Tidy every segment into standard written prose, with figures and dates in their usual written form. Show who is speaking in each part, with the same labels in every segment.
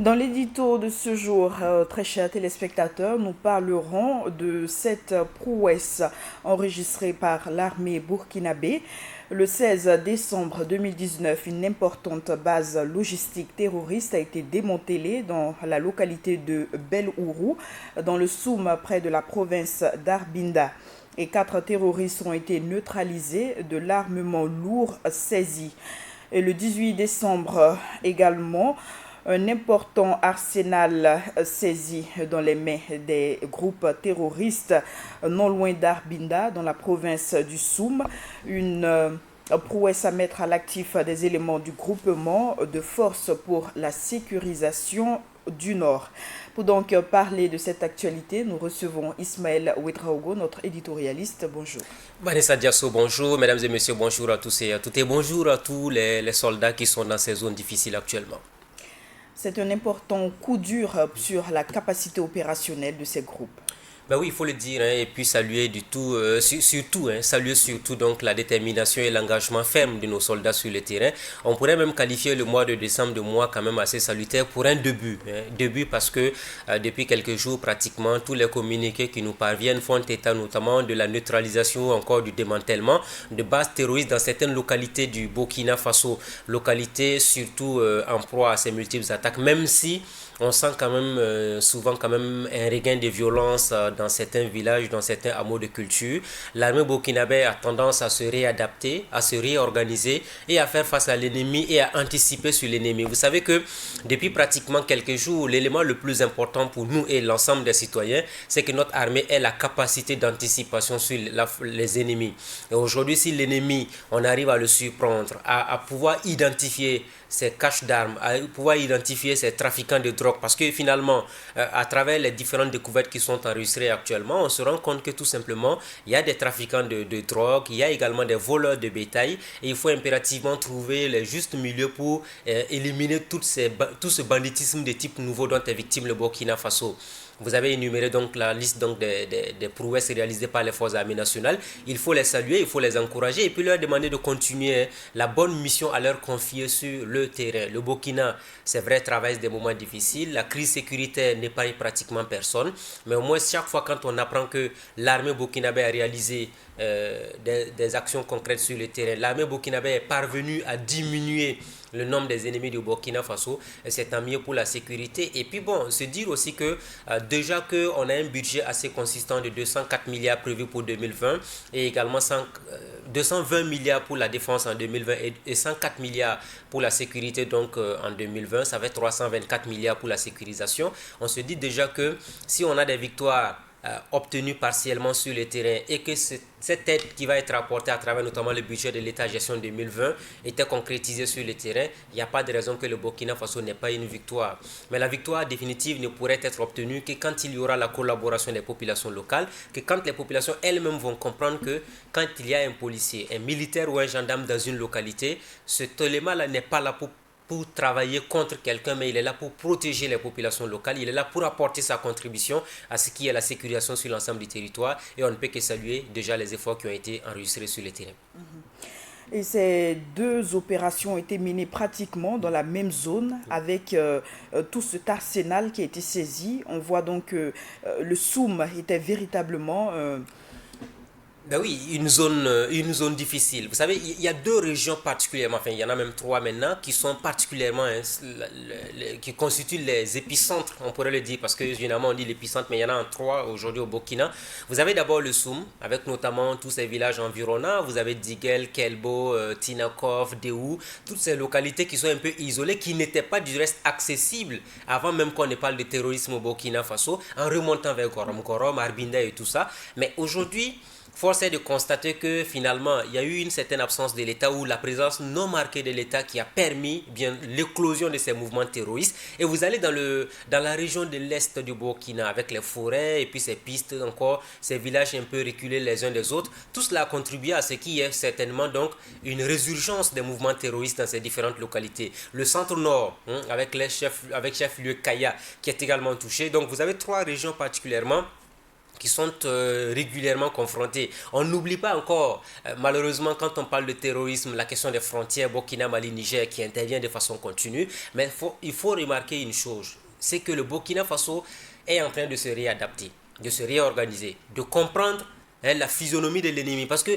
Speaker 1: Dans l'édito de ce jour, très chers téléspectateurs, nous parlerons de cette prouesse enregistrée par l'armée burkinabé. Le 16 décembre 2019, une importante base logistique terroriste a été démantelée dans la localité de Bel-Ourou, dans le Soum, près de la province d'Arbinda. Et 4 terroristes ont été neutralisés de l'armement lourd saisi. Et le 18 décembre également, un important arsenal saisi dans les mains des groupes terroristes non loin d'Arbinda, dans la province du Soum. Une prouesse à mettre à l'actif des éléments du groupement de forces pour la sécurisation du Nord. Pour donc parler de cette actualité, nous recevons Ismaël Ouedraogo, notre éditorialiste. Bonjour.
Speaker 2: Vanessa Diasso, bonjour. Mesdames et messieurs, bonjour à tous et à toutes. Et bonjour à tous les soldats qui sont dans ces zones difficiles actuellement.
Speaker 1: C'est un important coup dur sur la capacité opérationnelle de ces groupes.
Speaker 2: Ben oui, il faut le dire, hein, et puis saluer du tout, surtout, saluer surtout donc la détermination et l'engagement ferme de nos soldats sur le terrain. On pourrait même qualifier le mois de décembre de mois quand même assez salutaire pour un début. Début parce que depuis quelques jours, pratiquement, tous les communiqués qui nous parviennent font état notamment de la neutralisation ou encore du démantèlement de bases terroristes dans certaines localités du Burkina Faso. Localités surtout en proie à ces multiples attaques, même si on sent quand même souvent quand même un regain de violence dans certains villages, dans certains hameaux de culture. L'armée burkinabé a tendance à se réadapter, à se réorganiser et à faire face à l'ennemi et à anticiper sur l'ennemi. Vous savez que depuis pratiquement quelques jours, l'élément le plus important pour nous et l'ensemble des citoyens, c'est que notre armée ait la capacité d'anticipation sur les ennemis. Et aujourd'hui, si l'ennemi, on arrive à le surprendre, à pouvoir identifier ces caches d'armes, à pouvoir identifier ces trafiquants de drogue, parce que finalement, à travers les différentes découvertes qui sont enregistrées actuellement, on se rend compte que tout simplement, il y a des trafiquants de drogue, il y a également des voleurs de bétail, et il faut impérativement trouver les justes milieux pour éliminer tout ce banditisme de type nouveau dont est victime le Burkina Faso. Vous avez énuméré donc la liste donc des prouesses réalisées par les forces armées nationales. Il faut les saluer, il faut les encourager et puis leur demander de continuer la bonne mission à leur confier sur le terrain. Le Burkina, c'est vrai, traverse des moments difficiles. La crise sécuritaire n'épargne pratiquement personne. Mais au moins, chaque fois quand on apprend que l'armée burkinabé a réalisé des actions concrètes sur le terrain, l'armée burkinabé est parvenue à diminuer le nombre des ennemis du Burkina Faso, c'est tant mieux pour la sécurité. Et puis bon, se dire aussi que déjà qu'on a un budget assez consistant de 204 milliards prévu pour 2020 et également 220 milliards pour la défense en 2020 et 104 milliards pour la sécurité donc en 2020, ça fait 324 milliards pour la sécurisation. On se dit déjà que si on a des victoires obtenue partiellement sur le terrain et que cette aide qui va être apportée à travers notamment le budget de l'État gestion 2020 était concrétisée sur le terrain, il n'y a pas de raison que le Burkina Faso n'ait pas une victoire. Mais la victoire définitive ne pourrait être obtenue que quand il y aura la collaboration des populations locales, que quand les populations elles-mêmes vont comprendre que quand il y a un policier, un militaire ou un gendarme dans une localité, cet élément-là n'est pas là pour travailler contre quelqu'un, mais il est là pour protéger les populations locales, il est là pour apporter sa contribution à ce qui est la sécurisation sur l'ensemble du territoire et on ne peut que saluer déjà les efforts qui ont été enregistrés sur le terrain.
Speaker 1: Et ces deux opérations ont été menées pratiquement dans la même zone avec tout cet arsenal qui a été saisi. On voit donc que le Soum était véritablement
Speaker 2: Ben oui, une zone difficile. Vous savez, il y a deux régions particulièrement, enfin il y en a même trois maintenant, qui sont particulièrement, qui constituent les épicentres, on pourrait le dire, parce que généralement on dit l'épicentre, mais il y en a trois aujourd'hui au Burkina. Vous avez d'abord le Soum, avec notamment tous ces villages environnants. Vous avez Diguel, Kelbo, Tinakov, Déou, toutes ces localités qui sont un peu isolées, qui n'étaient pas du reste accessibles avant même qu'on ne parle de terrorisme au Burkina Faso, en remontant vers Gorom, Arbinda et tout ça. Mais aujourd'hui, force est de constater que finalement, il y a eu une certaine absence de l'État ou la présence non marquée de l'État qui a permis bien l'éclosion de ces mouvements terroristes. Et vous allez dans la région de l'Est du Burkina avec les forêts et puis ces pistes encore, ces villages un peu reculés les uns des autres. Tout cela a contribué à ce qu'il y ait certainement donc une résurgence des mouvements terroristes dans ces différentes localités. Le centre-nord, avec chef-lieu Kaya qui est également touché. Donc vous avez trois régions particulièrement qui sont régulièrement confrontés. On n'oublie pas encore, malheureusement, quand on parle de terrorisme, la question des frontières Burkina, Mali, Niger qui intervient de façon continue. Mais il faut remarquer une chose, c'est que le Burkina Faso est en train de se réadapter, de se réorganiser, de comprendre la physionomie de l'ennemi. Parce que,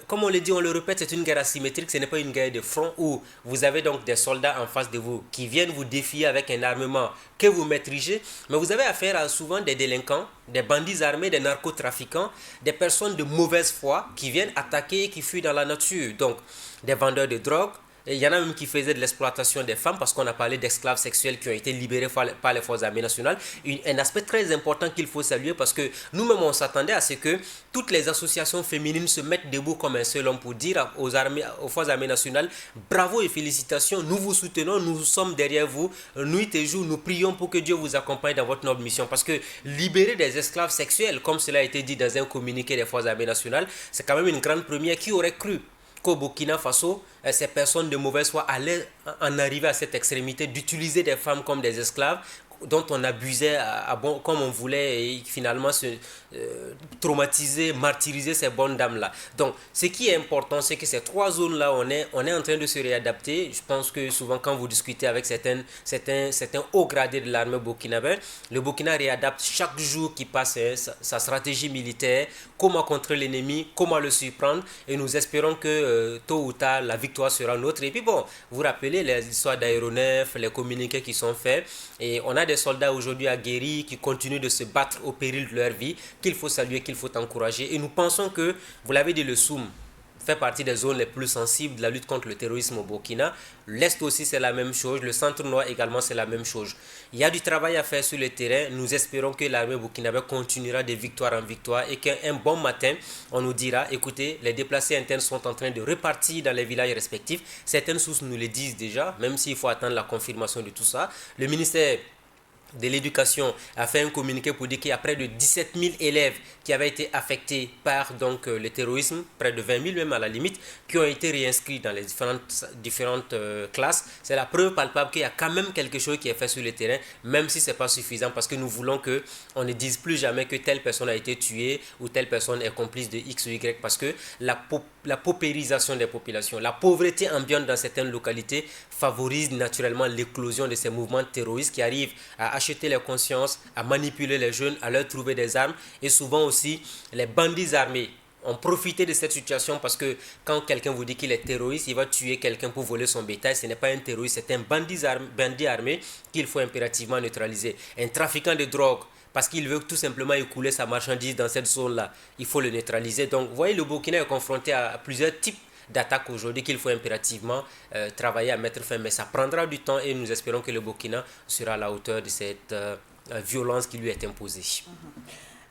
Speaker 2: comme on le dit, on le répète, c'est une guerre asymétrique, ce n'est pas une guerre de front où vous avez donc des soldats en face de vous qui viennent vous défier avec un armement que vous maîtrisez, mais vous avez affaire à souvent des délinquants, des bandits armés, des narcotrafiquants, des personnes de mauvaise foi qui viennent attaquer et qui fuient dans la nature. Donc, des vendeurs de drogue. Et il y en a même qui faisaient de l'exploitation des femmes parce qu'on a parlé d'esclaves sexuels qui ont été libérés par les forces armées nationales. Un aspect très important qu'il faut saluer parce que nous-mêmes on s'attendait à ce que toutes les associations féminines se mettent debout comme un seul homme pour dire aux forces armées nationales bravo et félicitations, nous vous soutenons, nous sommes derrière vous, nuit et jour, nous prions pour que Dieu vous accompagne dans votre noble mission. Parce que libérer des esclaves sexuels, comme cela a été dit dans un communiqué des forces armées nationales, c'est quand même une grande première. Qui aurait cru qu'au Burkina Faso, ces personnes de mauvaise foi allaient en arriver à cette extrémité d'utiliser des femmes comme des esclaves dont on abusait comme on voulait et finalement se traumatiser, martyriser ces bonnes dames-là. Donc, ce qui est important, c'est que ces trois zones-là, on est en train de se réadapter. Je pense que souvent, quand vous discutez avec certains hauts gradés de l'armée burkinabé, le Burkina réadapte chaque jour qui passe sa stratégie militaire, comment contrer l'ennemi, comment le surprendre, et nous espérons que tôt ou tard, la victoire sera nôtre. Et puis bon, vous rappelez les histoires d'aéronefs, les communiqués qui sont faits, et on a des soldats aujourd'hui aguerris qui continuent de se battre au péril de leur vie, qu'il faut saluer, qu'il faut encourager. Et nous pensons que, vous l'avez dit, le Soum fait partie des zones les plus sensibles de la lutte contre le terrorisme au Burkina. L'Est aussi, c'est la même chose. Le centre nord également, c'est la même chose. Il y a du travail à faire sur le terrain. Nous espérons que l'armée burkinabé continuera de victoire en victoire et qu'un bon matin, on nous dira, écoutez, les déplacés internes sont en train de repartir dans les villages respectifs. Certaines sources nous le disent déjà, même s'il faut attendre la confirmation de tout ça. Le ministère de l'éducation a fait un communiqué pour dire qu'il y a près de 17 000 élèves qui avaient été affectés par le terrorisme, près de 20 000 même à la limite, qui ont été réinscrits dans les différentes classes. C'est la preuve palpable qu'il y a quand même quelque chose qui est fait sur le terrain, même si ce n'est pas suffisant, parce que nous voulons qu'on ne dise plus jamais que telle personne a été tuée ou telle personne est complice de X ou Y, parce que la paupérisation des populations, la pauvreté ambiante dans certaines localités favorise naturellement l'éclosion de ces mouvements terroristes qui arrivent à acheter les consciences, à manipuler les jeunes, à leur trouver des armes. Et souvent aussi, les bandits armés ont profité de cette situation parce que quand quelqu'un vous dit qu'il est terroriste, il va tuer quelqu'un pour voler son bétail. Ce n'est pas un terroriste, c'est un bandit armé qu'il faut impérativement neutraliser. Un trafiquant de drogue, parce qu'il veut tout simplement écouler sa marchandise dans cette zone-là, il faut le neutraliser. Donc, vous voyez, le Burkina est confronté à plusieurs types d'attaques aujourd'hui qu'il faut impérativement travailler à mettre fin. Mais ça prendra du temps et nous espérons que le Burkina sera à la hauteur de cette violence qui lui est imposée.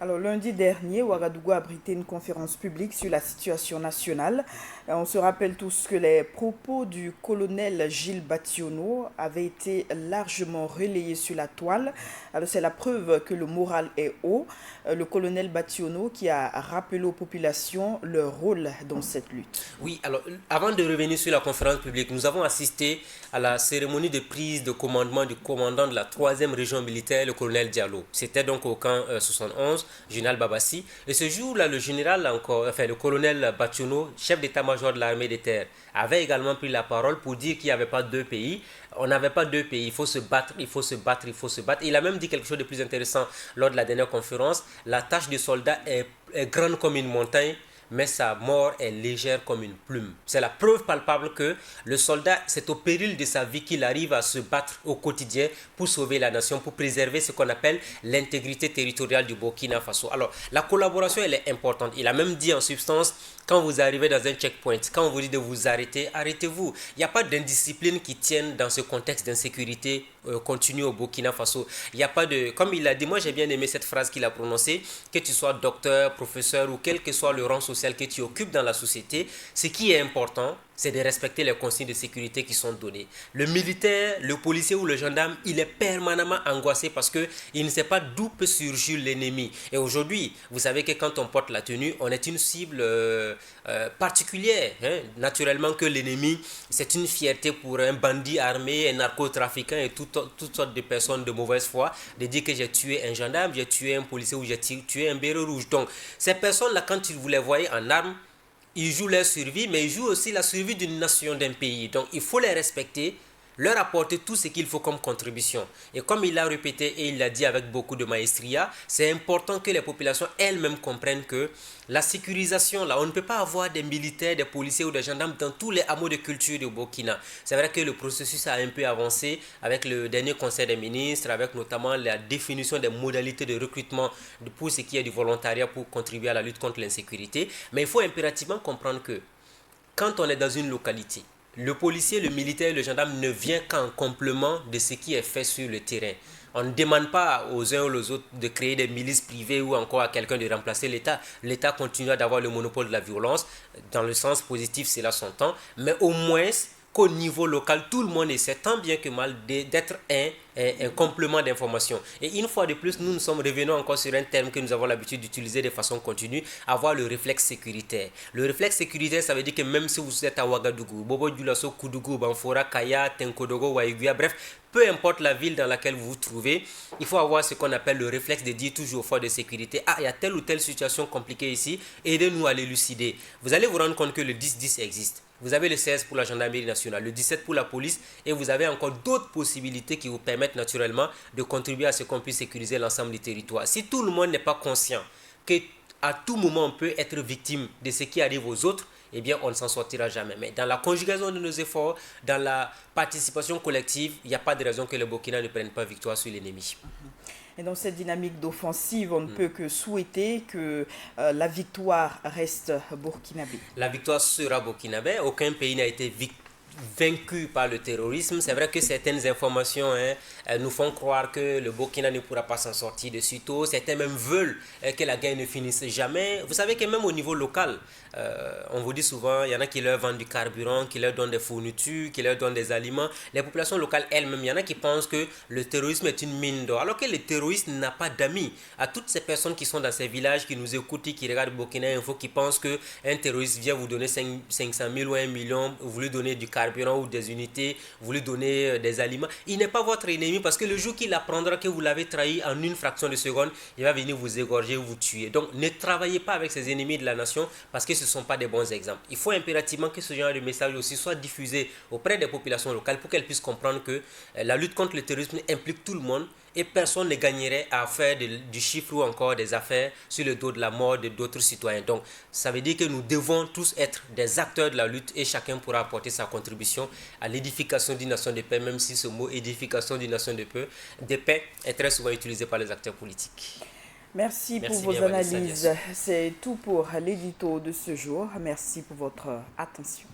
Speaker 1: Alors, lundi dernier, Ouagadougou a abrité une conférence publique sur la situation nationale. On se rappelle tous que les propos du colonel Gilles Bationo avaient été largement relayés sur la toile. Alors, c'est la preuve que le moral est haut. Le colonel Bationo qui a rappelé aux populations leur rôle dans cette lutte.
Speaker 2: Oui, alors, avant de revenir sur la conférence publique, nous avons assisté à la cérémonie de prise de commandement du commandant de la 3e région militaire, le colonel Diallo. C'était donc au camp 71. Général Babassi. Et ce jour-là, le colonel Bationo, chef d'état-major de l'armée des terres, avait également pris la parole pour dire qu'il n'y avait pas deux pays. On n'avait pas deux pays. Il faut se battre, il faut se battre, il faut se battre. Il a même dit quelque chose de plus intéressant lors de la dernière conférence. La tâche du soldat est grande comme une montagne, mais sa mort est légère comme une plume. C'est la preuve palpable que le soldat, c'est au péril de sa vie qu'il arrive à se battre au quotidien pour sauver la nation, pour préserver ce qu'on appelle l'intégrité territoriale du Burkina Faso. Alors, la collaboration, elle est importante. Il a même dit en substance, quand vous arrivez dans un checkpoint, quand on vous dit de vous arrêter, arrêtez-vous. Il n'y a pas d'indiscipline qui tienne dans ce contexte d'insécurité continue au Burkina Faso. Il n'y a pas de... Comme il a dit, moi j'ai bien aimé cette phrase qu'il a prononcée, que tu sois docteur, professeur ou quel que soit le rang social que tu occupes dans la société, ce qui est important, c'est de respecter les consignes de sécurité qui sont données. Le militaire, le policier ou le gendarme, il est permanemment angoissé parce qu'il ne sait pas d'où peut surgir l'ennemi. Et aujourd'hui, vous savez que quand on porte la tenue, on est une cible particulière. Hein. Naturellement que l'ennemi, c'est une fierté pour un bandit armé, un narcotrafiquant et toutes sortes de personnes de mauvaise foi de dire que j'ai tué un gendarme, j'ai tué un policier ou j'ai tué un béret rouge. Donc, ces personnes-là, quand vous les voyez en armes, ils jouent leur survie, mais ils jouent aussi la survie d'une nation, d'un pays. Donc il faut les respecter, leur apporter tout ce qu'il faut comme contribution. Et comme il l'a répété et il l'a dit avec beaucoup de maestria, c'est important que les populations elles-mêmes comprennent que la sécurisation, là, on ne peut pas avoir des militaires, des policiers ou des gendarmes dans tous les hameaux de culture du Burkina. C'est vrai que le processus a un peu avancé avec le dernier conseil des ministres, avec notamment la définition des modalités de recrutement pour ce qui est du volontariat pour contribuer à la lutte contre l'insécurité. Mais il faut impérativement comprendre que quand on est dans une localité, le policier, le militaire et le gendarme ne vient qu'en complément de ce qui est fait sur le terrain. On ne demande pas aux uns ou aux autres de créer des milices privées ou encore à quelqu'un de remplacer l'État. L'État continue d'avoir le monopole de la violence. Dans le sens positif, cela s'entend. Mais au moins qu'au niveau local, tout le monde essaie tant bien que mal d'être un complément d'information. Et une fois de plus, nous sommes revenus encore sur un terme que nous avons l'habitude d'utiliser de façon continue, avoir le réflexe sécuritaire. Le réflexe sécuritaire, ça veut dire que même si vous êtes à Ouagadougou, Bobo Dioulasso, Koudougou, Banfora, Kaya, Tenkodogo, Waïguia, bref, peu importe la ville dans laquelle vous vous trouvez, il faut avoir ce qu'on appelle le réflexe de dire toujours aux forces de sécurité: ah, il y a telle ou telle situation compliquée ici, aidez-nous à l'élucider. Vous allez vous rendre compte que le 10-10 existe. Vous avez le 16 pour la gendarmerie nationale, le 17 pour la police, et vous avez encore d'autres possibilités qui vous permettent naturellement de contribuer à ce qu'on puisse sécuriser l'ensemble du territoire. Si tout le monde n'est pas conscient qu'à tout moment on peut être victime de ce qui arrive aux autres, eh bien on ne s'en sortira jamais. Mais dans la conjugaison de nos efforts, dans la participation collective, il n'y a pas de raison que le Burkina ne prenne pas victoire sur l'ennemi.
Speaker 1: Et dans cette dynamique d'offensive, on ne peut que souhaiter que la victoire reste burkinabé.
Speaker 2: La victoire sera burkinabé. Aucun pays n'a été vaincu par le terrorisme. C'est vrai que certaines informations nous font croire que le Burkina ne pourra pas s'en sortir de sitôt. Certains même veulent que la guerre ne finisse jamais. Vous savez que même au niveau local, on vous dit souvent, il y en a qui leur vendent du carburant, qui leur donnent des fournitures, qui leur donnent des aliments. Les populations locales elles-mêmes, il y en a qui pensent que le terrorisme est une mine d'or, alors que le terroriste n'a pas d'amis. À toutes ces personnes qui sont dans ces villages, qui nous écoutent, qui regardent Burkina Info, qui pensent qu'un terroriste vient vous donner 500 000 ou 1 million, vous lui donnez du carburant ou des unités, vous lui donnez des aliments, il n'est pas votre ennemi, parce que le jour qu'il apprendra que vous l'avez trahi en une fraction de seconde, il va venir vous égorger ou vous tuer. Donc ne travaillez pas avec ces ennemis de la nation, parce que ce ne sont pas des bons exemples. Il faut impérativement que ce genre de message aussi soit diffusé auprès des populations locales pour qu'elles puissent comprendre que la lutte contre le terrorisme implique tout le monde et personne ne gagnerait à faire du chiffre ou encore des affaires sur le dos de la mort de d'autres citoyens. Donc ça veut dire que nous devons tous être des acteurs de la lutte et chacun pourra apporter sa contribution à l'édification d'une nation de paix, même si ce mot édification d'une nation de paix est très souvent utilisé par les acteurs politiques.
Speaker 1: Merci pour vos analyses. C'est tout pour l'édito de ce jour. Merci pour votre attention.